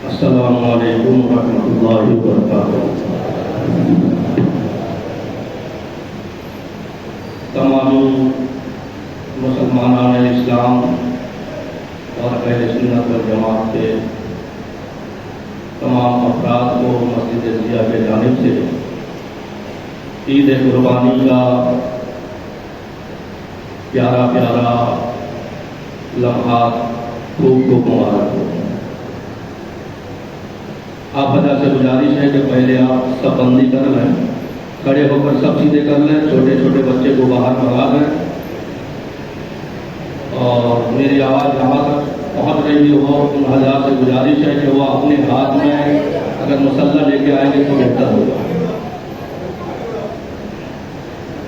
السلام علیکم ورحمۃ اللہ وبرکاتہ۔ تمام مسلمانان اسلام اور اہل سنت والجماعت کے تمام افراد کو مسجد ضیاء کی جانب سے عید قربانی کا پیارا پیارا لمحات خوب مبارک ہو۔ آپ حضرات سے گزارش ہے کہ پہلے آپ سب بندی کر لیں، کھڑے ہو کر سب سیدھے کر لیں، چھوٹے چھوٹے بچے کو باہر منگا دیں، اور میری آواز جہاں تک پہنچ رہی ہو ان حضرات سے گزارش ہے کہ وہ اپنے ہاتھ میں اگر مسلح لے کے آئیں گے تو بہتر ہوگا۔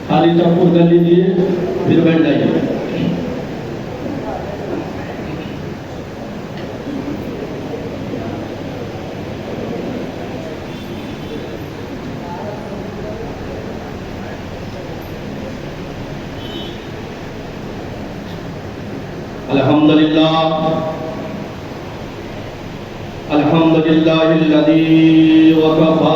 خالی سب کر لیجیے، پھر بیٹھ جائیے۔ الحمدللہ الذی وکفی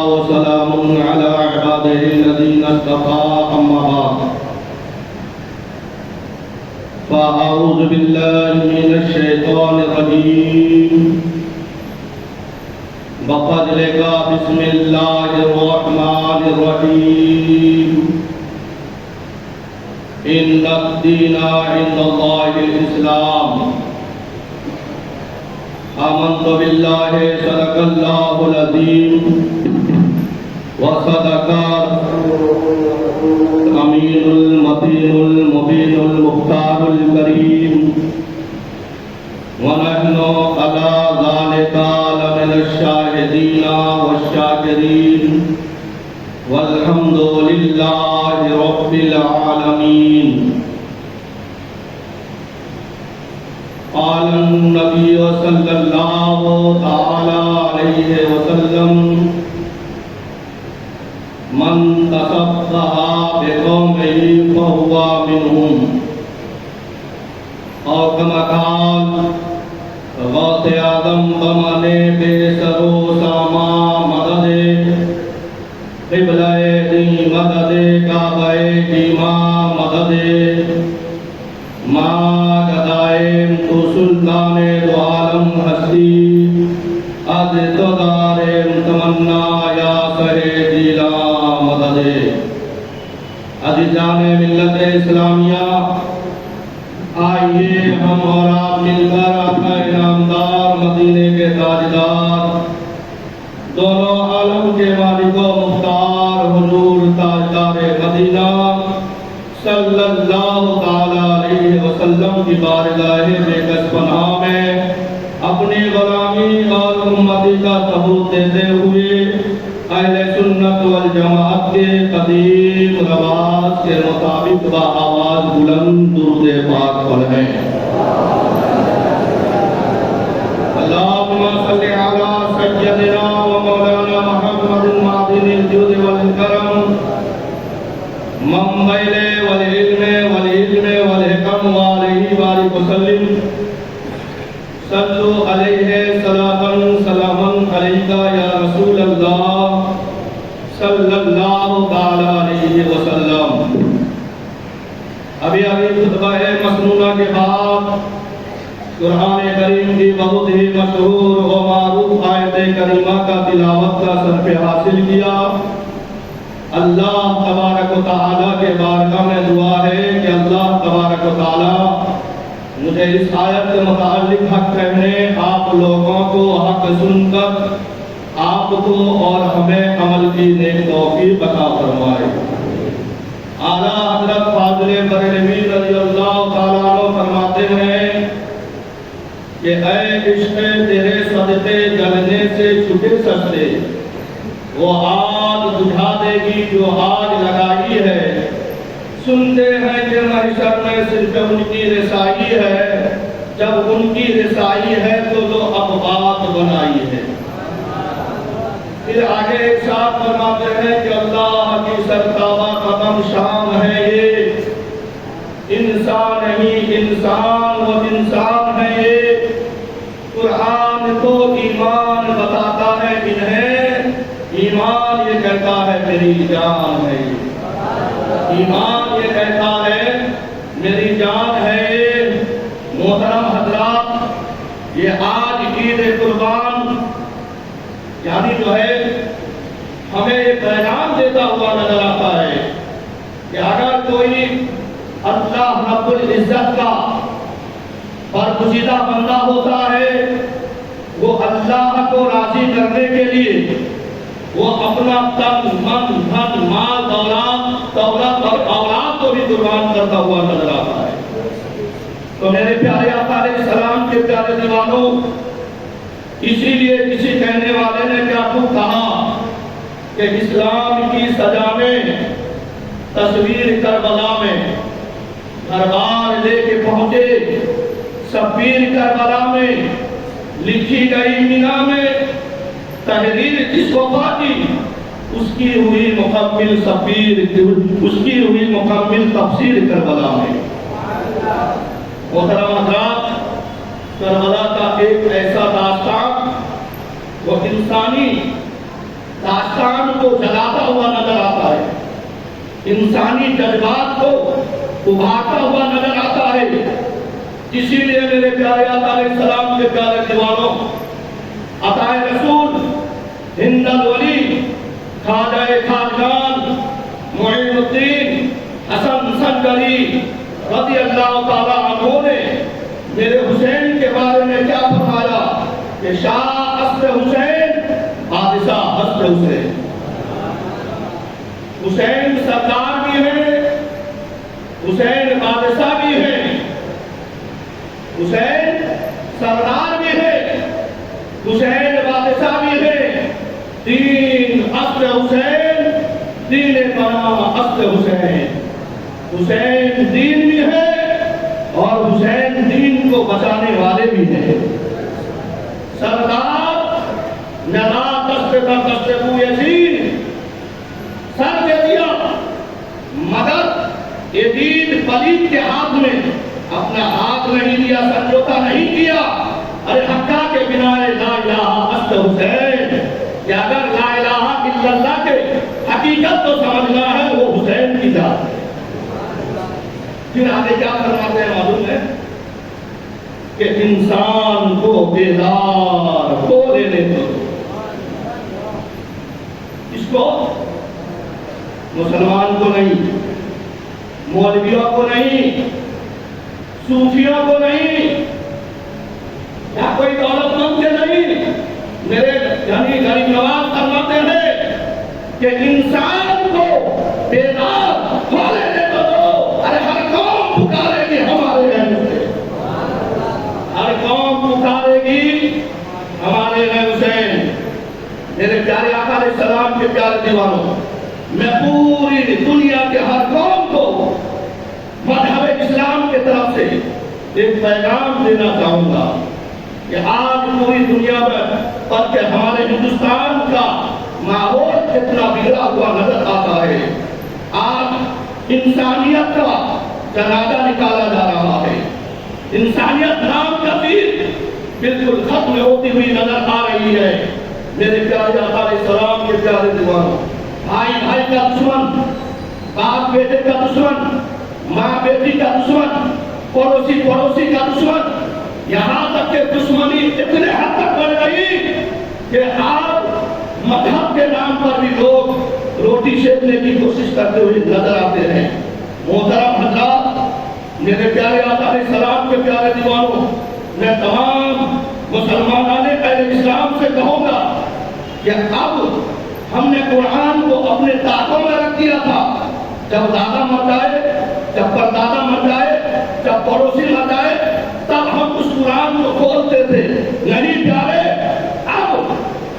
وسلام علی عبادہ الذین اصطفی، اما بعد فاعوذ باللہ من الشیطان الرجیم، بفضلک بسم اللہ الرحمن الرحیم، ان الدین عند اللہ الاسلام، آمنت باللہ صدق اللہ العظیم وصدق امین المتین المبین المختار الکریم، ونحن علی ذلک لمن الشاہدین والشاکرین، والحمد للہ رب العالمین۔ قال النبی صلی اللہ تعالی علیہ وسلم، من تصبح بقومه فهو منهم، اور کما قال غوث اعظم بمانے بے سر و ساما مدد، قبلہ دی مدد، کعبہ دیما مدد، ماں گدائم تو سلطان دو عالم ہستی، از تو دارم تمنا یا سہے دیلا مدد۔ عزیزان ملت اسلامیہ، آئیے ہم اور آپ مل کر آقا انعامدار مدینے کے تاجدار، دونوں عالم کے مالک و مختار حضور تاجدار مدینہ صلی اللہ تعالی علیہ وسلم کی بارگاہ بےکس پناہ میں اپنی غلامی اور امتی کا ثبوت دیتے ہوئے اہل سنت والجماعت کے قدیم رواج کے مطابق بآواز بلند درود پاک پڑھیں۔ اللہم صلی علی سیدنا و مولانا محمد معدن الجود والکرم، منبع والعلم والحکم وآلہ وآلہ وسلم، صلو علیہ صلاۃ سلاما علیکہ یا رسول اللہ صلی اللہ تعالی علیہ وسلم۔ ابھی خطبہ مسنونہ کے بعد قرآن کریم کی بہت ہی مشہور و معروف آیت کریمہ کا تلاوت کا سرف حاصل کیا۔ اللہ تبارک و تعالیٰ کے بارگاہ میں دعا ہے کہ اللہ تبارک و تعالیٰ مجھے اس آیت کے متعلق حق کہنے، آپ لوگوں کو حق سن کر آپ کو اور ہمیں عمل کی نیک توفیق عطا فرمائے۔ اعلیٰ حضرت فاضل بریلوی رضی اللہ تعالیٰ عنہ فرماتے ہیں کہ اے عشق تیرے صدقے جلنے سے چھٹے سجدے، وہ آگ بجھا دے گی جو آگ لگائی ہے۔ سنتے ہیں کہ محشر میں صرف ان کی رسائی ہے، جب ان کی رسائی ہے تو جو ابواب بنائی ہے۔ پھر آگے ارشاد فرماتے ہیں کہ اللہ کی سرتابہ قدم شان ہے یہ، انسان نہیں انسان و انسان ہے یہ، میری جان ہے. ایمان یہ کہتا ہے میری جان ہے. محترم حضرات، یہ آج عید قربان یعنی جو ہے ہمیں ایک پیغام دیتا ہوا نظر آتا ہے کہ اگر کوئی اللہ رب العزت کا برگزیدہ بندہ ہوتا ہے، وہ اللہ کو راضی کرنے کے لیے وہ اپنا تن من دھن مال دولت اور اولاد کو بھی قربان کرتا ہوا نظر آتا ہے. تو میرے پیارے آقا علیہ السلام کے پیارے دیوانوں، اسی لیے کسی کہنے والے نے کیا تو کہا کہ اسلام کی سزا میں تصویر کربلا میں دربار لے کے پہنچے. شبیر کربلا میں لکھی گئی مینا میں تحریر جس کو پاتی اس کی ہوئی مکمل شبیر، اس کی ہوئی مکمل تفسیر کربلا میں. محترم حضرات، کربلا کا ایک ایسا داستان وہ انسانی داستان کو جلاتا ہوا نظر آتا ہے، انسانی جذبات کو ابھارتا ہوا نظر آتا ہے. اسی لیے میرے پیارے آقا علیہ السلام کے پیارے دیوانوں، عطائے رسول ہند الولی خواجہ خواجگان معین الدین حسن سنگری رضی اللہ تعالیٰ عنہ نے میرے حسین کے بارے میں کیا فرمایا کہ شاہ اصل حسین بادشاہ اصل حسین. حسین سردار بھی ہے، حسین بادشاہ بھی ہے، حسین سردار بھی ہے، حسین بادشاہ بھی ہے. دین اصل حسین، دین بنا اصل حسین. حسین دین بھی ہے اور حسین دین کو بچانے والے بھی ہیں. سردار ندا دست کا دست بو یزید سر دے دیا، مگر یہ دین پلید کے ہاتھ میں اپنا ہاتھ نہیں دیا، سمجھوتا نہیں کیا. ارے حقا کے بنا لا الہ اصل حسین، کہ اگر لا الہ الا اللہ کے حقیقت تو سمجھنا ہے وہ حسین کی ذات ہے. پھر آگے کیا فرماتے ہیں معلوم ہے کہ انسان کو بیدار ہو لینے دو. اس کو مسلمان کو نہیں، مولویوں کو نہیں، صوفیوں کو نہیں، یا کوئی دولت مند کے نہیں. میرے یعنی غریب نواز فرماتے ہیں کہ انسان کو بیدار ہو لینے دو. ارے ہر قوم پکارے گی ہمارے رہنے سے، ہر قوم پکارے گی ہمارے رہنے سے. میرے پیارے آقا علیہ السلام کے پیارے دیوانوں، میں پوری دنیا کے ہر قوم کو مذہب اسلام کے طرف سے ایک پیغام دینا چاہوں گا کہ آج پوری دنیا میں بلکہ ہمارے ہندوستان کا ماحول کتنا بگڑا ہوا نظر آتا ہے. آج انسانیت کا جنازہ نکالا جا رہا ہے، انسانیت نام کا چیز بالکل ختم ہوتی ہوئی نظر آ رہی ہے. میرے پیارے آقا علیہ السلام کے پیارے دیوانوں، بھائی بھائی کا دشمن، باپ بیٹے کا دشمن، ماں بیٹی کا دشمن، پڑوسی پڑوسی کا دشمن، یہاں تک کہ دشمنی اتنے حد تک بڑھ گئی کہ آج مذہب کے نام پر بھی لوگ روٹی سیکنے کی کوشش کرتے ہوئے نظر آتے ہیں. محترم حضرات، میرے پیارے آقا علیہ السلام کے پیارے دیوانوں، میں تمام مسلمانان اہل اسلام سے کہوں گا کہ اب ہم نے قرآن کو اپنے طاقوں میں رکھ دیا تھا. جب دادا مر جائے، جب پردادا مر جائے، جب پڑوسی مر جائے، تب ہم اس قرآن کو کھولتے تھے. نہیں پیارے، اب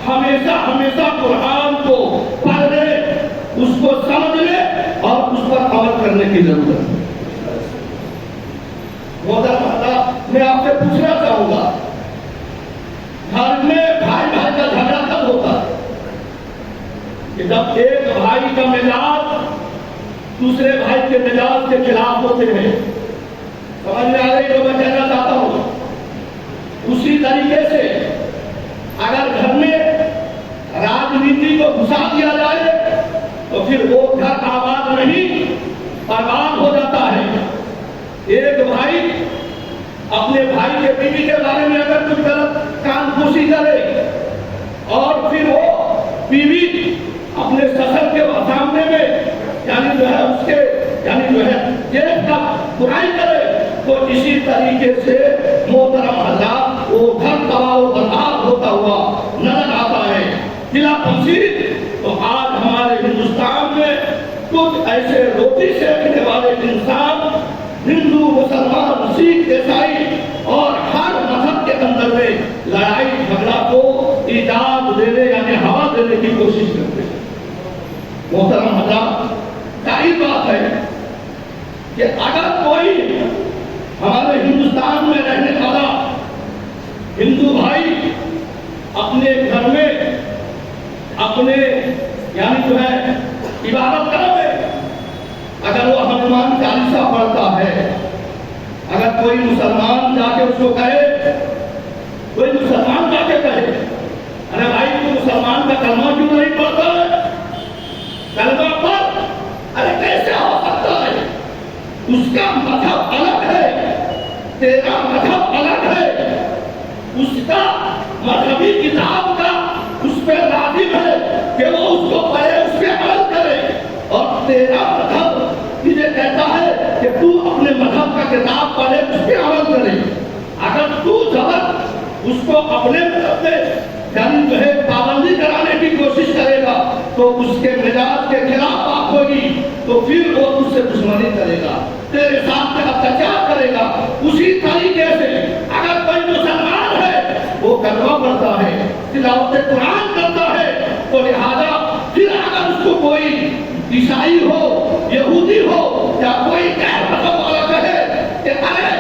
ہمیشہ ہمیشہ قرآن کو پڑھنے، اس کو سمجھنے اور اس پر عمل کرنے کی ضرورت ہے. محترم حضرات، میں آپ سے پوچھنا چاہوں گا، گھر میں بھائی بھائی کا جھگڑا کب ہوتا ہے؟ کہ جب ایک بھائی کا مزاج دوسرے بھائی کے مزاج کے خلاف ہوتے ہیں. سمجھ میں آ رہی جو میں کہنا چاہتا ہوں؟ اسی طریقے سے اگر گھر میں راجنیتی کو گھسا دیا جائے تو پھر وہ گھر آباد نہیں برباد ہو جاتا ہے۔ ایک بھائی اپنے بھائی کے بیوی کے بارے میں اگر کچھ غلط کام پوشی کرے اور پھر وہ بیوی اپنے سسر کے سامنے میں یعنی جو ہے اس کے یعنی جو ہے جیب کا برائی کرے تو اسی طریقے سے محترم حضرات وہ گھر تباہ و برباد ہوتا ہوا نظر آتا ہے۔ ضلع تنصیر تو آج ہمارے ہندوستان میں کچھ ایسے روٹی سیکنے والے انسان ہندو مسلمان سکھ عیسائی اور ہر مذہب کے اندر میں لڑائی جھگڑا کو ایجاد دینے یعنی ہوا دینے کی کوشش کرتے ہیں۔ محترم حضرات ظاہر بات ہے کہ اگر کوئی ہمارے ہندوستان میں رہنے والا ہندو بھائی اپنے گھر میں اپنے یعنی جو ہے عبادت کرے اگر وہ ہنومان چالیسا پڑھتا ہے، اگر کوئی مسلمان جا کے اس کو کہے، کوئی مسلمان جا کے کہے ارے بھائی تو مسلمان کا کلمہ کیوں نہیں پڑھتا ہے؟ کلمہ پڑھ، ارے کیسے ہو سکتا ہے؟ اس کا مذہب الگ ہے، تیرا مذہب الگ ہے، اس کا مذہبی کتاب کا اس پہ لازم ہے کہ وہ اس کو پڑھے، اس پہ عمل کرے، اور تیرا مذہب تجھے کہتا ہے کہ تو اپنے مذہب کا کتاب پڑھے، اس پہ عمل کرے۔ اگر تو زبر اس کو اپنے مذہب میں یعنی جو ہے پابندی کرانے کی کوشش کرے گا تو اس کے مزاج کے خلاف بات ہوگی، تو پھر وہ اس سے دشمنی کرے گا، تیرے ساتھ اتیاچار کرے گا۔ اسی طریقے سے اگر کوئی مسلمان ہے وہ کلمہ پڑھتا ہے، تلاوت قرآن کرتا ہے، تو لہذا پھر اگر اس کو کوئی عیسائی ہو، یہودی ہو یا کوئی غیر مذہب والا کہے کہ ارے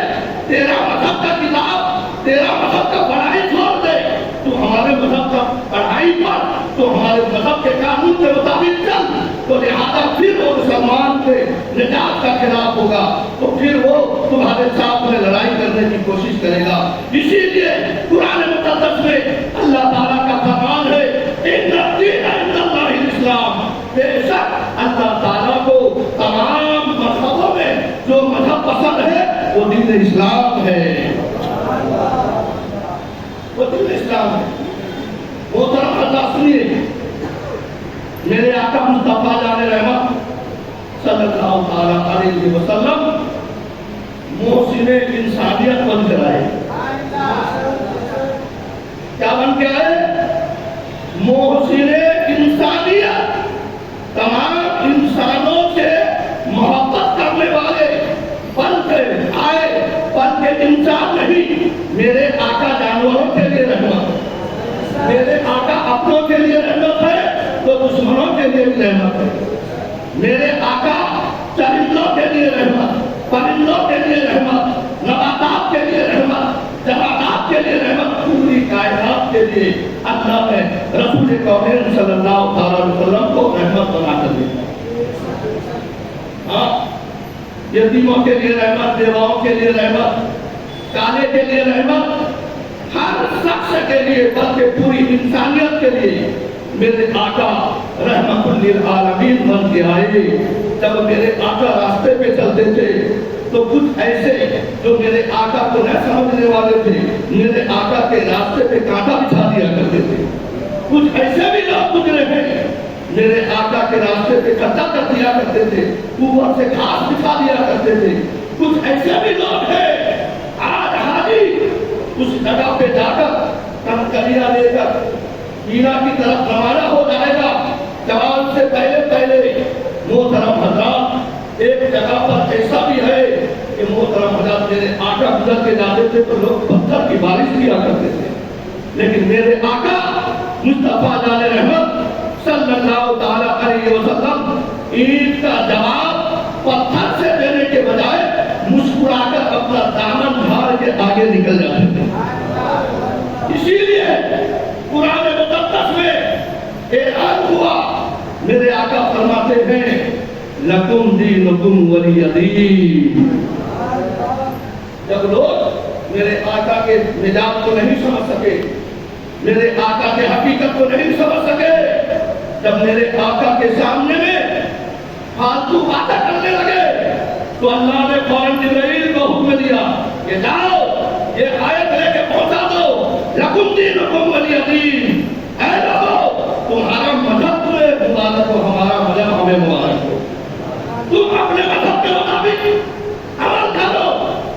تیرا مذہب کا کتاب، تیرا مذہب کا پڑھائی چھوڑ دے، تو ہمارے مذہب کا پڑھائی پڑھ، تو ہمارے مذہب کے قانون کے مطابق چل، تو لہذا پھر وہ مسلمان کے نجات کا خلاف ہوگا، تو پھر وہ تمہارے ساتھ میں لڑائی کرنے کی کوشش کرے گا۔ اسی لیے قرآن مقدس میں اللہ تعالیٰ کا فرمان ہے ان الدین عند اللہ الاسلام، بے شک اللہ تعالیٰ کو تمام مذہبوں میں جو مذہب پسند ہے وہ دین اسلام ہے، وہ دین اسلام ہے۔ محترم اللہ سنیے، میرے آقا مصطفیٰ جان رحمت صلی اللہ علیہ وسلم محسن انسانیت بن کر آئے۔ کیا بن کے آئے؟ محسن انسانیت، تمام انسانوں سے محبت کرنے والے بن کے آئے، بن کے انسان نہیں۔ میرے آقا جانوروں کے لیے رحمت، میرے آقا اپنوں کے لیے رحمت ہے تو دشمنوں کے لیے بھی رحمت ہے۔ میرے آقا چرندوں کے لیے رحمت، پرندوں کے لیے رحمت، نباتات کے لیے رحمت، جمادات کے لیے رحمت، پوری کائنات کے لیے اللہ نے رسول کونین صلی اللہ علیہ وسلم کو رحمت بنا کر دیا۔ یتیموں کے لیے رحمت، بیواؤں کے لیے رحمت، کالے کے لیے رحمت، ہر شخص کے لیے بلکہ پوری انسانیت کے لیے میرے آقا رحمت للعالمین بن کے آئے۔ جب میرے آقا راستے پہ چلتے تھے تو کچھ ایسے جو میرے آقا کو نہ سمجھنے والے تھے میرے آقا کے راستے پہ کانٹا بچھا دیا کرتے تھے۔ کچھ ایسے بھی لوگ گزرے ہیں میرے آقا کے راستے پہ کچا کر دیا کرتے تھے، اوپر سے گھاس بچھا دیا کرتے تھے۔ کچھ ایسے بھی لوگ ہیں آج حاجی اس جگہ پہ جا کر کنکریاں لے کر مینا کی طرف روانہ ہو جائے گا، جواب سے پہلے محترم حضرات ایک جگہ پر ایسا بھی ہے کہ محترم حضرات میرے آقا گزر کے جاتے تھے تو لوگ پتھر کی بارش کیا کرتے تھے، لیکن میرے آقا مصطفیٰ جان رحمت صلی اللہ تعالیٰ علیہ وسلم عید کا جواب پتھر سے دینے کے بجائے مسکرا کر اپنا دامن جھاڑ کے آگے نکل جاتے تھے۔ اسی لیے قرآن مقدس میں اعلان ہوا، میرے آقا فرماتے ہیں لکم دینکم ولی دین۔ جب لوگ میرے آقا کے مزاج کو نہیں سمجھ سکے، میرے آقا کے حقیقت کو نہیں سمجھ سکے، جب میرے آقا کے سامنے میں فالتو باتیں کرنے لگے تو اللہ نے فوراً جبرائیل کو حکم دیا کہ جاؤ یہ آیت لے کے پہنچا دو لکم دینکم ولی دین، اے لوگو تمہارا مذہب تمہیں مبارک ہو، ہمارا مذہب ہمیں مبارک ہو، تم اپنے مذہب کے مطابق عمل کرو،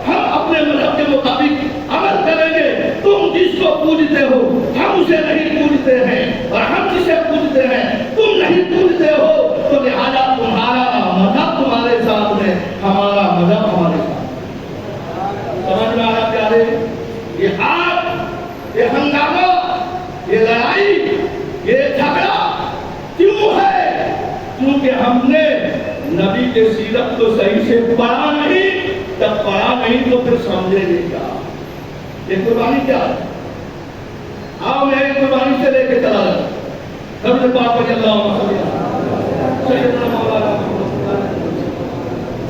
ہم اپنے مذہب کے مطابق عمل کریں گے، تم جس کو پوجتے ہو ہم اسے نہیں پوجتے ہیں، اور ہم جسے پوجتے ہیں تم نہیں پوجتے ہو، تو لہذا تمہارا مذہب تمہارے ساتھ ہے، ہمارا مذہب ہمارے ساتھ۔ سمجھ میں آیا پیارے؟ یہ آگ، یہ ہنگامہ، یہ لڑائی، یہ جھگڑا کیوں ہے؟ کیونکہ ہم نے نبی کے سیرت کو صحیح سے پڑھا نہیں، جب پڑھا نہیں تو پھر سمجھیں گے کیا؟ یہ قربانی کیا ہے؟ آؤ میں ایک قربانی سے لے کے چلا جاتا حضرت پاک رضی اللہ عنہ سیدنا مولانا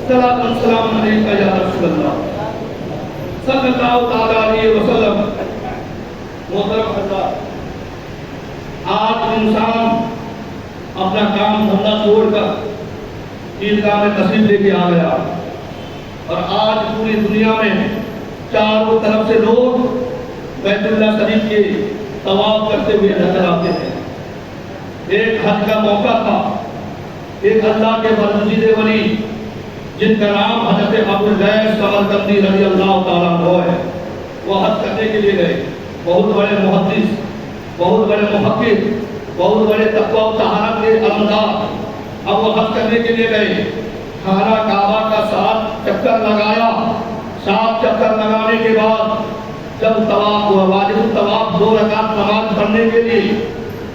صلاۃ و سلام علیکہ یا رسول اللہ صلی اللہ تعالی علیہ وسلم۔ محترم حضرات، آج انسان اپنا کام دھندا چھوڑ کر عیدگاہ میں تشریف لے کے آ گیا، اور آج پوری دنیا میں چاروں طرف سے لوگ بیت اللہ شریف کے طواف کرتے ہوئے نظر آتے ہیں۔ ایک حج کا موقع تھا، ایک اللہ کے برگزیدہ ولی جن کا نام حضرت ابوالفیض سمرقندی رضی اللہ تعالیٰ عنہ ہے، وہ حج کرنے کے لیے گئے۔ بہت بڑے محدث، بہت بڑے محقق، بہت بڑے تقویٰ و طہارت کے علمدار، اب وہ حج کرنے کے لیے گئے۔ خانہ کعبہ کا 7 چکر لگایا، 7 چکر لگانے کے بعد جب طواف ہوا، واجب الطواف 2 رکعت نماز پڑھنے کے لیے،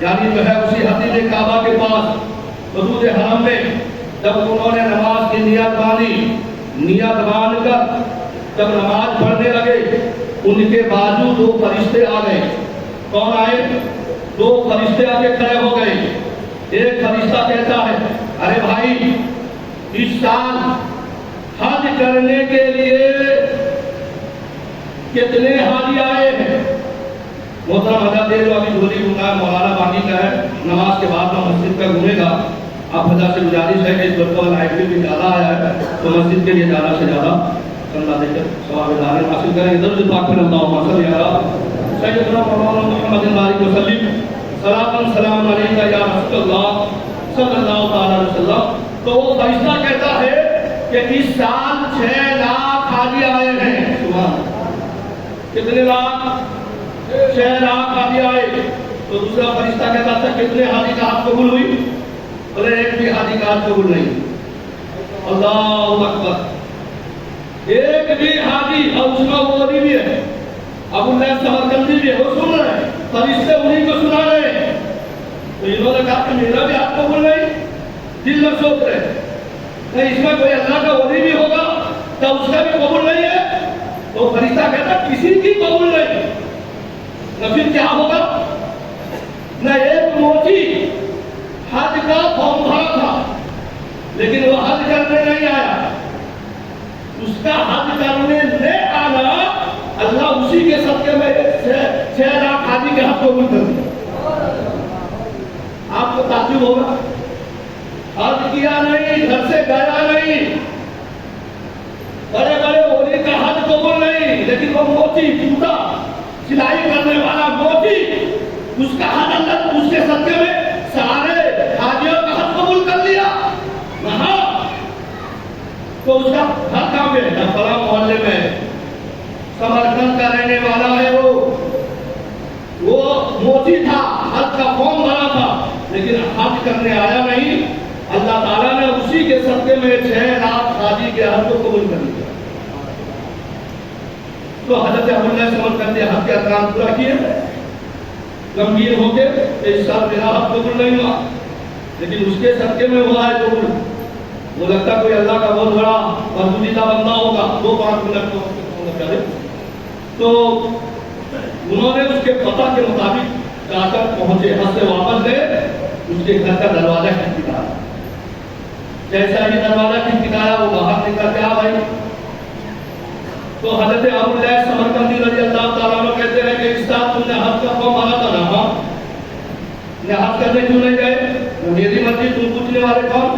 یعنی جو ہے اسی حدیث کعبہ کے پاس حدود حرم میں جب انہوں نے نماز کی نیت باندھی، نیت باندھ کر جب نماز پڑھنے لگے، ان کے بازو 2 فرشتے آ گئے۔ کون آئے؟ 2 فرشتے آ کے کھڑے ہو گئے۔ ایک فرشتہ کہتا ہے ارے بھائی اس سال حج کرنے کے لیے کتنے حاجی آئے ہیں؟ محترم حضرات، جو ابھی جھولی گھومنا ہے مولانا باقی کا ہے، نماز کے بعد میں مسجد کا گھومے گا۔ آپ حضرات سے گزارش ہے کہ اس وقت لائبریری بھی زیادہ آیا ہے تو مسجد کے لیے زیادہ سے زیادہ اللہ دے کر ثواب دار حاصل کریں۔ ادھر سے پاک میں اللہم صلی علی سیدنا مولانا محمد بارک وسلم صلاۃ و سلام علیکہ یا رسول اللہ صلی اللہ تعالی علیہ وسلم۔ تو وہ فرشتہ کہتا ہے کہ اس سال 6 لاکھ حاجی آئے ہیں۔ سبحان، کتنے لاکھ؟ 6 لاکھ حاجی آئے۔ تو دوسرا فرشتہ کہتا تھا کتنے حاجی کا حج قبول ہوئی؟ بولے ایک بھی حاجی کا حج قبول نہیں۔ اللہ اکبر، ایک بھی حاجی، اور اس میں وہ بھی ہے ابوالفیض سمرقندی بھی ہے، وہ سن رہے ہیں، فرشتے انہیں کو سنا رہے ہیں۔ تو انہوں نے کہا کہ میرا بھی حج قبول نہیں، دل میں سوچ رہے نہیں اس میں کوئی اللہ کا ولی بھی ہوگا تو اس کا بھی قبول نہیں ہے۔ تو فرشتہ کہتا کسی کی قبول نہیں، نہ پھر کیا ہوگا؟ نہ ایک موچی حج کا فارم بھرا تھا لیکن وہ حج کرنے نہیں آیا، اس کا حج کرنے لے آنا اللہ اسی کے صدقے میں 6 لاکھ حاجی کے حج قبول کر دیا۔ آپ کو تعجب ہوگا، حج کیا نہیں، گھر سے گیا نہیں، بڑے بڑے ولی کا حج قبول نہیں، لیکن وہ موچی جوتا سلائی کرنے والا موچی اس کا حج اللہ اس کے صدقے میں سارے حاجیوں کا حج قبول کر لیا۔ وہاں تو اس کا گھر کہاں پہ ہے؟ فلاں محلے میں، سمرقند کا رہنے والا ہے، وہ موچی تھا، حج کا فارم بھرا تھا لیکن حج کرنے آیا نہیں۔ اللہ تعالیٰ نے اسی کے صدقے میں 6 لاکھ حاجی کے حج کو قبول کر لیا۔ تو حضرت ابوالفیض سمرقندی حج کے ارکان پورا کیے، غمگین ہو کے اس سال میرا حج قبول نہیں ہوا، لیکن اس کے صدقے میں ہوا ہے قبول۔ وہ لگتا کوئی اللہ کا بہت بڑا برگزیدہ بندہ ہوگا، 2-5 منٹ تو انہوں نے اس کے پتہ کے مطابق جا کر پہنچے، حج سے واپس گئے، اس کے گھر کا دروازہ کھٹکھٹایا، جیسا ہی دروازہ کھٹکھٹایا وہ باہر نکلا، کیا بھائی؟ تو حضرت ابوالفیض سمرقندی رضی اللہ تعالیٰ عنہ کہتے ہیں کہ اس سال تم نے حج کا فارم بھرا تھا نا، حج کرنے کیوں نہیں گئے؟ میری مرضی، تم پوچھنے والے کون؟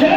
6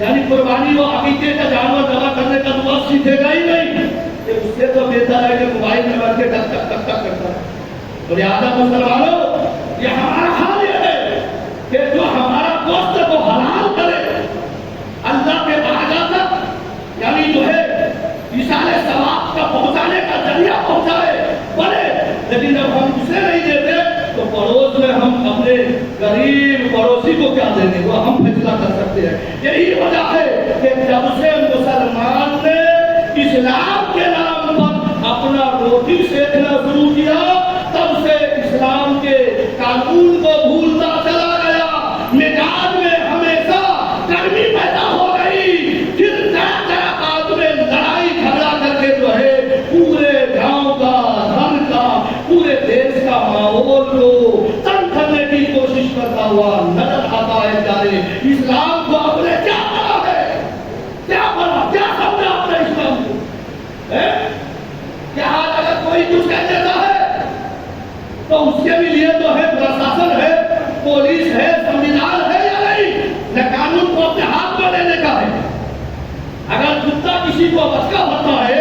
یعنی قربانی وہ عقیقے کا جانور ذبح کرنے کا دعا سیکھے گا ہی نہیں، کہ اس سے تو بہتر ہے کہ موبائل میں بیٹھ کے ٹک ٹک ٹک ٹک کرتا ہے۔ تو لہٰذا مسلمانوں، یہ ہمارا حال یہ ہے کہ جو ہمارا گوشت کو حلال کرے اللہ کے بارگاہ تک، یعنی جو ہے ایصال ثواب کا پہنچانے کا ذریعہ پہنچائے بنے، لیکن جب ہم اسے نہیں دیتے تو پڑوس میں ہم اپنے غریب پڑوسی کو کیا دیں گے، وہ ہم فیصلہ کر سکتے ہیں۔ یہی وجہ ہے کہ جب سے مسلمان نے اسلام کے نام پر اپنا روٹی سیکنا شروع کیا، تب سے اسلام کے قانون کو بھولتا چلا گیا، مزاج میں ہمیشہ گرمی پیدا ہو گئی، پھر طرح طرح بعد میں لڑائی جھگڑا کر کے جو ہے پورے گاؤں کا، گھر کا، پورے دیش کا ماحول کو تنگ کرنے کی کوشش کرتا ہوا نظر آتا ہے۔ پیارے، اسلام کو آپ نے کیا پڑھا ہے، کیا پڑھا، کیا سمجھا آپ نے اسلام کو؟ کیا اگر کوئی کچھ کہہ دیتا ہے تو اس کے بھی لیے تو ہے پرشاسن ہے، پولیس ہے، سنویدھان ہے یا نہیں؟ نہ قانون کو اپنے ہاتھ میں لینے کا ہے۔ اگر کتا کسی کو بچکا بھرتا ہے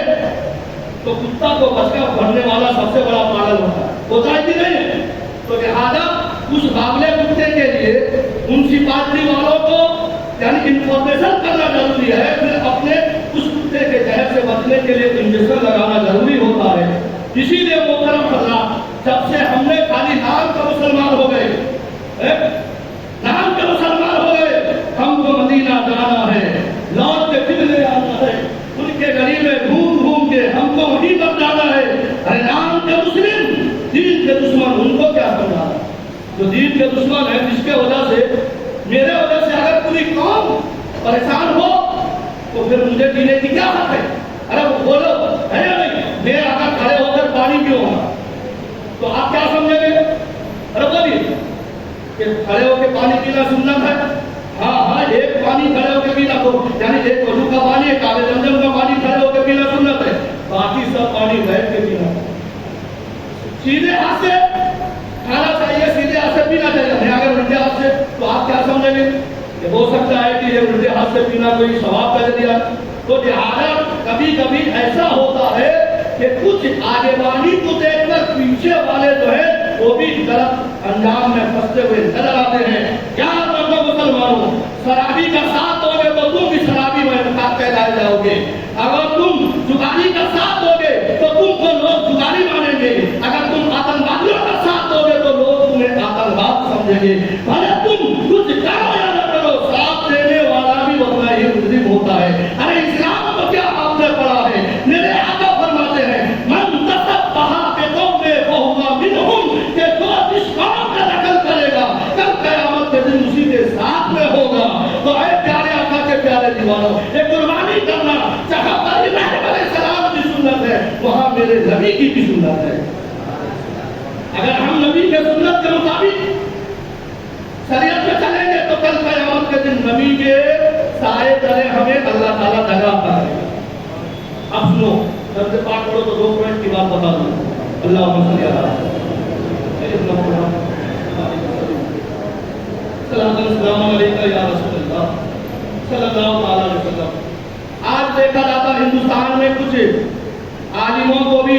تو کتا کو بچکا بھرنے والا سب سے بڑا پاگل ہوتا ہے، ہوتا ہے کہ نہیں؟ تو لہٰذا اس بھاگلے کتے کے لیے میونسپلٹی والوں کو یعنی انفارمیشن کرنا ضروری ہے، پھر اپنے اس کتے کے زہر سے بچنے کے لیے انجیکشن لگانا ضروری ہوتا ہے۔ اسی لیے محترم حضرات، جب سے ہم نے خالی نام کا مسلمان ہو گئے، نام کے مسلمان ہو گئے، ہم کو مدینہ جانا ہے، لوٹ کے پھر لے آنا ہے، ان کے گلی میں گھوم گھوم کے ہم کو وہیں پر جانا ہے۔ ارے نام کے مسلم، دین کے دشمن، ان کو کیا سمجھانا؟ جو دین کے دشمن ہے، جس کے وجہ سے میرے وجہ سے اگر پوری قوم پریشان ہو تو پھر مجھے جینے کی کیا حق ہے؟ ارے وہ بولو ہے یا نہیں؟ میں اگر کھڑے ہو کر پانی پیوں گا تو آپ کیا سمجھیں گے؟ ارے بولیے کہ کھڑے ہو کے پانی پینا سنت ہے؟ ہاں ہاں، ایک پانی کھڑے ہو کے پینا تو یعنی ایک وضو کا پانی، ایک آب زمزم کا پانی کھڑے ہو کے پینا سنت ہے، باقی سب پانی بیٹھ کے پینا ہے۔ سیدھے ہاتھ سے کھانا چاہیے، سیدھے ہاتھ سے پینا چاہیے، نہیں اگر الٹے ہاتھ سے تو آپ کیا سمجھیں گے؟ کہ ہو سکتا ہے کہ یہ الٹے ہاتھ سے پینا کوئی ثواب کا ذریعہ۔ تو لہٰذا کبھی کبھی ایسا ہوتا ہے کہ کچھ آگے والی کو دیکھ کر پیچھے والے جو ہے وہ بھی غلط انجام میں پھنستے ہوئے نظر آتے ہیں۔ یاد رکھو مسلمانوں، شرابی کا ساتھ دو گے تو تم بھی شرابی میں کہلائے جاؤ گے، اگر تم جگاری کا ساتھ دو گے تو تم کو لوگ جگاری مانیں گے، اگر تم آتنکوادیوں کا ساتھ دو گے تو لوگ تمہیں آتنکواد سمجھیں گے۔ بھلے تم کچھ کرو یا نہ کرو، ساتھ دینے والا بھی اتنا ہی مجرم ہوتا ہے۔ ارے اسلام کو کیا آپ نے پڑھا ہے؟ میرے آقا فرماتے ہیں من تصبح بقوم فہو منہم، کہ جو جس قوم کا نقل کرے گا کل قیامت کے دن اسی کے ساتھ میں ہوگا۔ تو اے پیارے آقا کے پیارے دیوانوں، یہ قربانی کرنا جہاں پر ابراہیم علیہ السلام کی سنت ہے وہاں میرے نبی کی بھی سنت ہے۔ اگر ہم نبی کے سنت کے مطابق شریعت میں چلیں گے تو کل قیامت کے دن نبی کے سائے تلے ہمیں اللہ تعالیٰ جگہ کرے گا۔ اب سنو، درد پاک پڑھو تو 2 پوائنٹ کی بات بتا دوں۔ اللہم صلی اللہ السلام علیکہ یا رسول اللہ صلی اللہ علیہ وسلم۔ آج دیکھا جاتا ہندوستان میں کچھ عالموں کو بھی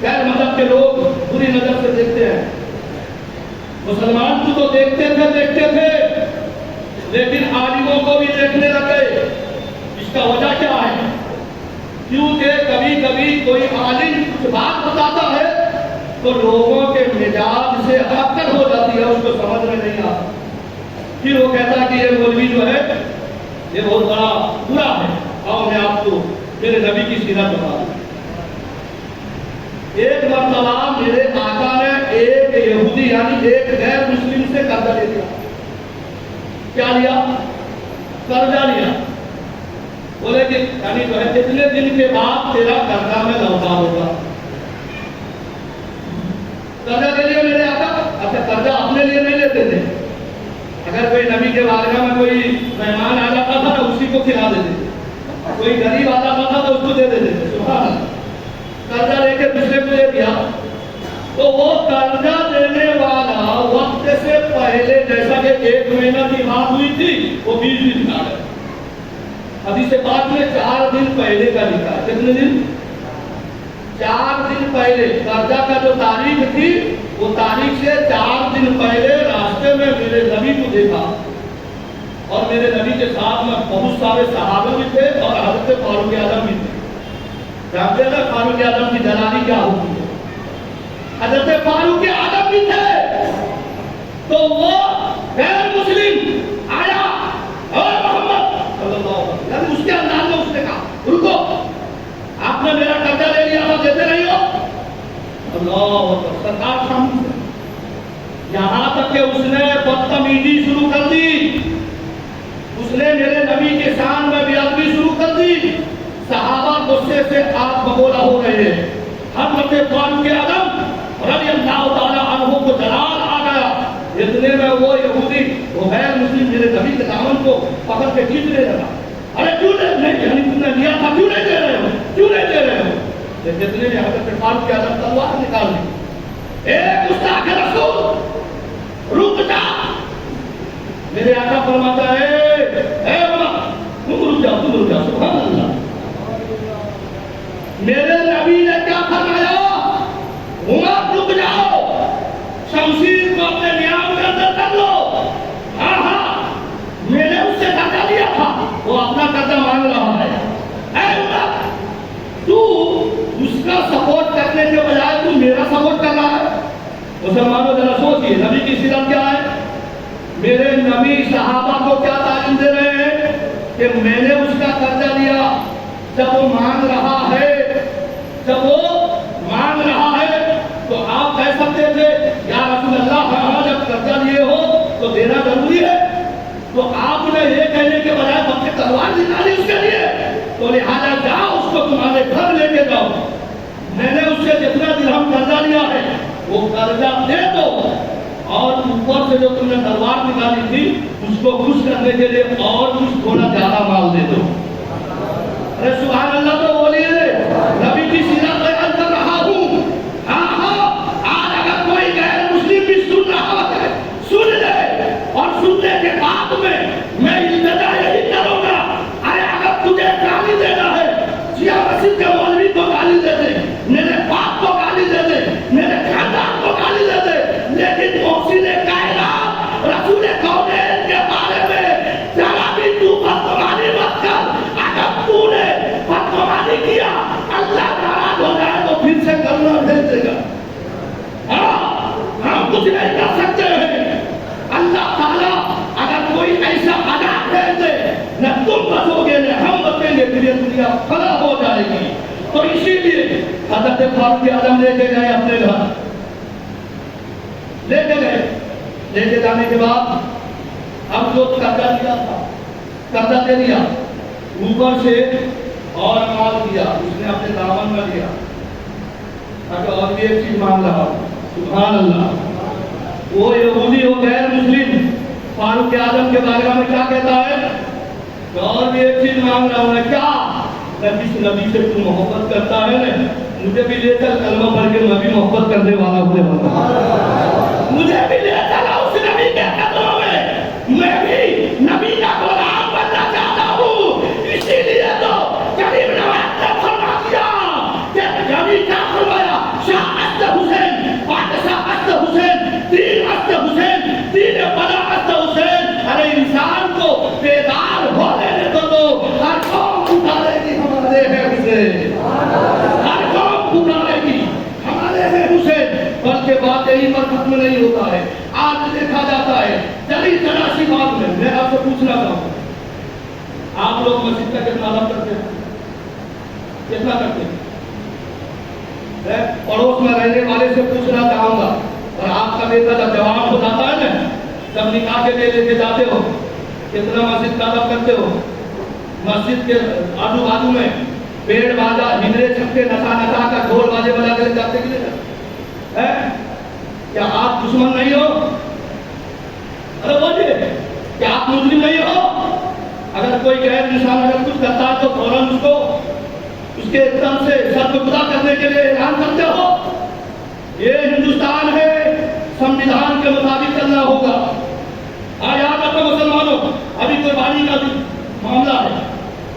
غیر مذہب کے لوگ بری نظر سے دیکھتے ہیں۔ مسلمان کو تو دیکھتے تھے لیکن عالموں کو بھی دیکھنے لگے۔ اس کا وجہ کیا ہے؟ کیونکہ کبھی کبھی کوئی عالم کچھ بات بتاتا ہے تو لوگوں کے مزاج سے ہٹکر ہو جاتی ہے، اس کو سمجھ میں نہیں آتا، پھر وہ کہتا ہے کہ یہ مولوی جو ہے یہ بہت بڑا برا ہے۔ اور میں آپ کو میرے نبی کی سیرت بتا دوں۔ ایک مرتبہ میرے آقا نے ایک یہودی یعنی ایک غیر مسلم سے قرضہ لے لیا۔ کیا لیا؟ قرضہ لیا۔ بولے کہ یعنی جو ہے اتنے دن کے بعد تیرا قرضہ میں لوٹا ہوگا۔ قرضہ لے لیا میرے آقا۔ اچھا، قرضہ اپنے لیے نہیں لیتے تھے، اگر کوئی نبی کے بارگاہ میں کوئی مہمان آ جاتا تھا تو اسی کو کھلا دیتے تھے، کوئی غریب آ جاتا تھا تو اس کو دے دیتے تھے۔ سبحان اللہ۔ قرضہ لے کے دوسرے کو دے دیا تو وہ قرضہ دینے والا وقت سے پہلے جیسا کہ 1 مہینہ کی بات ہوئی تھی وہ 20 دن کا ہے، حدیث پاک میں 4 دن پہلے کا لکھا ہے. کتنے دن؟ 4 دن پہلے. قرضہ کا جو تاریخ تھی وہ تاریخ سے 4 دن پہلے راستے میں میرے نبی کو دیکھا اور میرے نبی کے ساتھ میں بہت سارے صحابہ بھی تھے اور حضرت فاروق اعظم بھی تھے. جانتے ہیں فاروق اعظم کی دلالی کیا ہوتی ہے؟ حضرت فاروق اعظم بھی تھے تو وہ غیر مسلم آیا اور محمد صلی اللہ علیہ وسلم یعنی اس کے انداز میں اس نے کہا رکو آپ نے میرا قرضہ لے لیا تھا دیتے نہیں ہو. اللہ اکبر. سرکار خاموش ہے. یہاں تک کہ اس نے بدتمیزی شروع کر دی. اس نے میرے نبی کے شان میں بے ادبی شروع کر دی. صحابہ غصے سے آگ بگولا ہو رہے ہیں. حضرت فاروق اعظم رضی اللہ تعالیٰ عنہ کو جلال آ گیا. اتنے میں وہ یہودی وہ غیر مسلم میرے نبی کے دامن کو پکڑ کے کھینچنے لگا. ارے کیوں نہیں یعنی تم نے لیا تھا کیوں نہیں دے رہے ہو کیوں نہیں دے رہے ہو. جتنے میں حضرت فاروق اعظم تلوار نکال دی. اے گستاخ رسول رک جا. میرے آقا فرماتا ہے اے عمر تم رک جاؤ سبحان اللہ. میرے نبی نے کیا فرمایا؟ عمر رک جاؤ شمشیر کو اپنے نیام کے اندر کر لو. ہاں میں نے اس سے قرضہ لیا تھا وہ اپنا قرضہ مانگ رہا ہے. اے عمر تو اس کا سپورٹ کرنے کے بجائے تو میرا سپورٹ کر رہا ہے. مسلمانوں ذرا سوچیے نبی کی سیرت کیا ہے. میرے نبی صحابہ کو کیا تعلیم دے رہے ہیں کہ میں نے اس کا قرضہ لیا. جب وہ مانگ رہا ہے تو آپ کہہ سکتے تھے یا رسول اللہ ہاں جب قرضہ لیے ہو تو دینا ضروری ہے. تو آپ نے یہ کہنے کے بجائے وقت تلوار نکالی اس کے لیے. تو لہٰذا جاؤ اس کو تمہارے گھر لے کے جاؤ. میں نے اس سے جتنا درہم قرضہ لیا ہے وہ قرضہ دے دو اور اوپر سے جو تم نے تلوار نکالی تھی اس کو خوش کرنے کے لیے اور کچھ تھوڑا زیادہ مال دے دو. ارے سبحان اللہ تو بولیے. نبی کی سیرت بیان کر رہا ہوں. ہاں آج اگر کوئی غیر مسلم بھی سن رہا ہے سن لے اور سننے کے بعد میں التجا یہی کروں گا. ارے اگر تجھے گالی دینا ہے شیعہ مسجد کے مولوی کو گالی دے دے میرے باپ کو گالی دے دے میرے خاندان کو گالی دے دے لیکن محسن کائنات رسول کونین کے بارے میں ذرا بھی تو بدگمانی مت کر. اگر تو نے بدگمانی کیا اللہ ناراض ہو جائے تو پھر سے کرنا بھیج دے گا. ہم کچھ نہیں کر سکتے ہیں. اللہ تعالیٰ اگر کوئی ایسا عذاب بھیج دے نہ تم بچو گے نہ ہم بچیں گے پھر یہ دنیا فنا ہو جائے گی. تو اسی لیے حضرت فاروق اعظم لے کے گئے اپنے گھر. لے کے جانے کے بعد اب جو قرضہ دیا تھا قرضہ دے دیا اوپر سے اور مال دیا اس نے اپنے دامن میں لیا تاکہ اور بھی ایک چیز مانگ رہا. سبحان اللہ. وہ یہودی ہو غیر مسلم فاروق اعظم کے بارے میں کیا کہتا ہے اور بھی ایک چیز مانگ رہا ہوں. کیا جس نبی سے تو محبت کرتا ہے نا مجھے بھی لے کر کلمہ پڑھ کے میں بھی محبت کرنے والا ہوں. مجھے بھی لے کر اس نبی کے قدموں میں بھی نبی کا غلام بننا چاہتا ہوں. اسی لیے تو غریب نواز نے فرما دیا کہ نبی کیا فرمایا شاہ اسد حسین بادشاہ اسد حسین تین اسد حسین تین بڑا اسد حسین. ارے انسان کو بیدار ہو لینے دو ہر قوم پکارے گی ہمارے ہیں حسین. ہر قوم پکارے گی ہمارے ہیں حسین. بلکہ بات یہی پر ختم نہیں ہوتا ہے. آج دیکھا جاتا ہے جلی تلاشی بات میں آپ سے پوچھنا چاہوں آپ لوگ مسجد کا کتنا ادب کرتے ہیں کتنا کرتے ہیں. پڑوس میں رہنے والے سے پوچھنا چاہوں گا اور آپ کا بیٹا جب جوان ہو جاتا ہے نا جب نکاح کے لیے لے کے جاتے ہو کتنا مسجد کا ادب کرتے ہو. مسجد کے آجو بازو میں پیڑ باجا ہنرے چھکے نچا کر ڈھول باجے بجا کے جاتے کہ نہیں. کیا آپ دشمن نہیں ہو؟ ارے بولیے کیا آپ مسلم نہیں ہو؟ اگر کوئی غیر انسان اگر کچھ کرتا ہے تو فوراً اس کو اس کے ایک دم سے سر کو خدا کرنے کے لیے اعلان کرتے ہو. یہ ہندوستان ہے سموِدھان کے مطابق چلنا ہوگا. یاد رکھو مسلمانوں ابھی قربانی کا معاملہ ہے.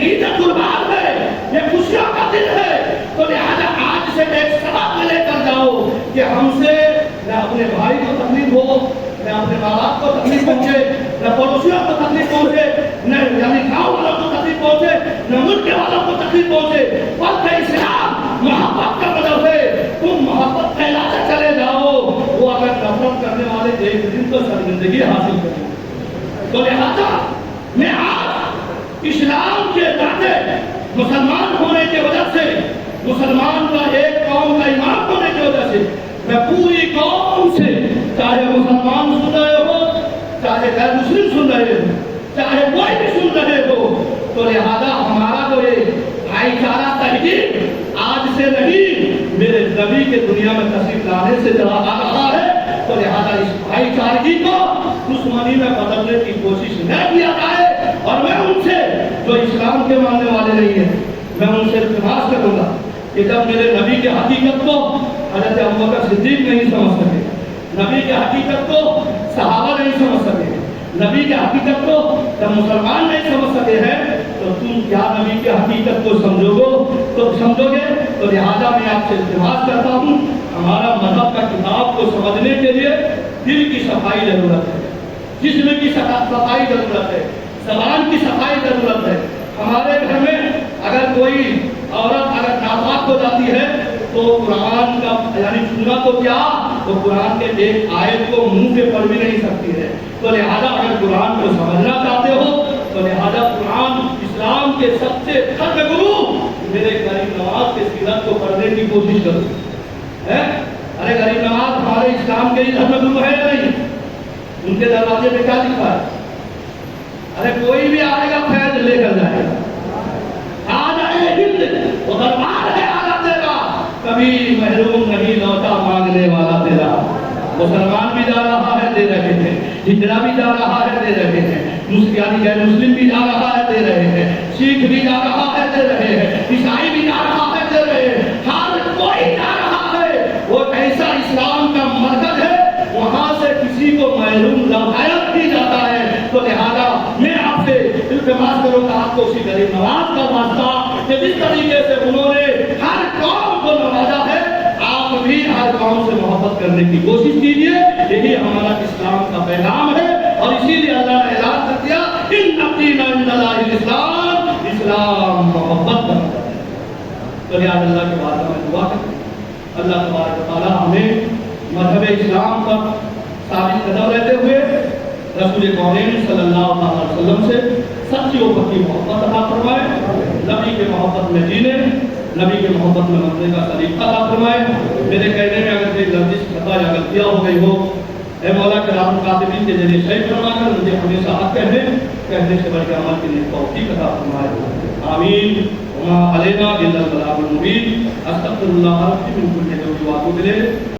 عید قربان ہے، یہ خوشیوں کا دن ہے، تو لہذا آج سے ایک سبق لے کر جاؤ کہ ہم سے نہ اپنے بھائی کو تکلیف ہو، نہ اپنے ماں باپ کو تکلیف پہنچے، نہ پڑوسیوں کو تکلیف پہنچے، نہ یعنی گاؤں والوں کو تکلیف پہنچے، نہ ملک والوں کو تکلیف پہنچے، بلکہ اسلام محبت کا مطلب ہے تم محبت پھیلاتے چلے جاؤ، وہ اگر نفرت کرنے والے ایک دن تو شرمندگی حاصل کریں۔ تو لہذا میں آج اسلام کے ناطے مسلمان ہونے کی وجہ سے، مسلمان کا ایک قوم کا امام ہونے کی وجہ سے میں پوری قوم سے، چاہے مسلمان سن رہے ہو، چاہے غیر مسلم سن رہے ہو، چاہے کوئی بھی سن رہے ہو، تو لہذا ہمارا جو یہ بھائی چارہ تحقیق آج سے نہیں، میرے نبی کے دنیا میں تشریف لانے سے چلا آ رہا ہے، تو لہذا اس بھائی چارگی کو دشمنی میں بدلنے کی کوشش نہ کیا جائے۔ اور میں ان سے جو اسلام کے ماننے والے نہیں ہیں، میں ان سے التماس کروں گا کہ جب میرے نبی کے حقیقت کو حضرت ابوبکر صدیق نہیں سمجھ سکے، نبی کے حقیقت کو صحابہ نہیں سمجھ سکے، نبی کے حقیقت کو جب مسلمان نہیں سمجھ سکے ہیں، تو تم کیا نبی کی حقیقت کو سمجھو گے؟ تو لہذا میں آپ سے التماس کرتا ہوں، ہمارا مذہب کا کتاب کو سمجھنے کے لیے دل کی صفائی ضرورت ہے، جسم کی صفائی ضرورت ہے، زبان کی صفائی ضرورت ہے۔ ہمارے گھر میں اگر کوئی عورت اگر ناپاک ہو جاتی ہے تو قرآن کا یعنی سننا تو کیا، تو قرآن کے ایک آیت کو منہ پہ پڑھ بھی نہیں سکتی ہے۔ تو لہذا اگر قرآن کو سمجھنا چاہتے ہو تو لہذا قرآن اسلام کے سب سے خط گرو میرے غریب نواز کے سیرت کو پڑھنے کی کوشش کرو۔ ارے غریب نواز ہمارے اسلام کے دھرم گرو ہے یا نہیں؟ ان کے دروازے پہ کیا لکھا ہے؟ ارے کوئی بھی آئے گا فیض لے کر جائے گا، آ جائے ہند وہ دربار ہے آگا تیرا، کبھی محروم نہیں لوٹا مانگنے والا تیرا۔ مسلمان بھی جا رہا ہے دے رہے ہیں، ہجرا بھی جا رہا ہے دے رہے ہیں، یعنی غیر مسلم بھی جا رہا ہے دے رہے ہیں، سکھ بھی جا رہا ہے دے رہے ہیں، عیسائی بھی جا رہا ہے دے رہے ہیں، ہر کوئی جا رہا ہے۔ وہ ایسا اسلام کا مرکز ہے، وہاں سے کسی کو محروم لوٹایا بھی جاتا ہے۔ تو لہذا میں آپ سے التماس کروں گا، آپ کو اسی غریب نواز کا واسطہ کہ جس طریقے سے انہوں نے ہر قوم کو نوازا ہے، آپ بھی ہر قوم سے محبت کرنے کی کوشش کیجیے۔ یہی ہمارا اسلام کا پیغام ہے، اور اسی لیے اللہ نے اعلان کر دیا ان الدین عند اللہ الاسلام، اسلام محبت کا مطلب ہے۔ تو لہٰذا اللہ کے بارگاہ میں دعا کریں اللہ تبارک و تعالیٰ ہمیں مذہب اسلام پر ثابت قدم رہتے ہوئے رسول کونین صلی اللہ علیہ وسلم سے سچی و پکی محبت عطا فرمائے، نبی کے محبت میں جینے، نبی کے محبت میں مرنے کا طریقہ عطا فرمائے۔ میرے کہنے میں اگر کوئی لفظ خطا یا غلطیاں ہو گئی ہو، اے مولا کرام کاتبین کے ذریعے صحیح فرما کر مجھے ہمیشہ حق کہنے سے بڑھ کے عمل کے لیے توفیق عطا فرمائے۔ آمین۔ وما علینا الا البلاغ المبین۔ استغفر اللہ من کل ذنب واتوب الیہ۔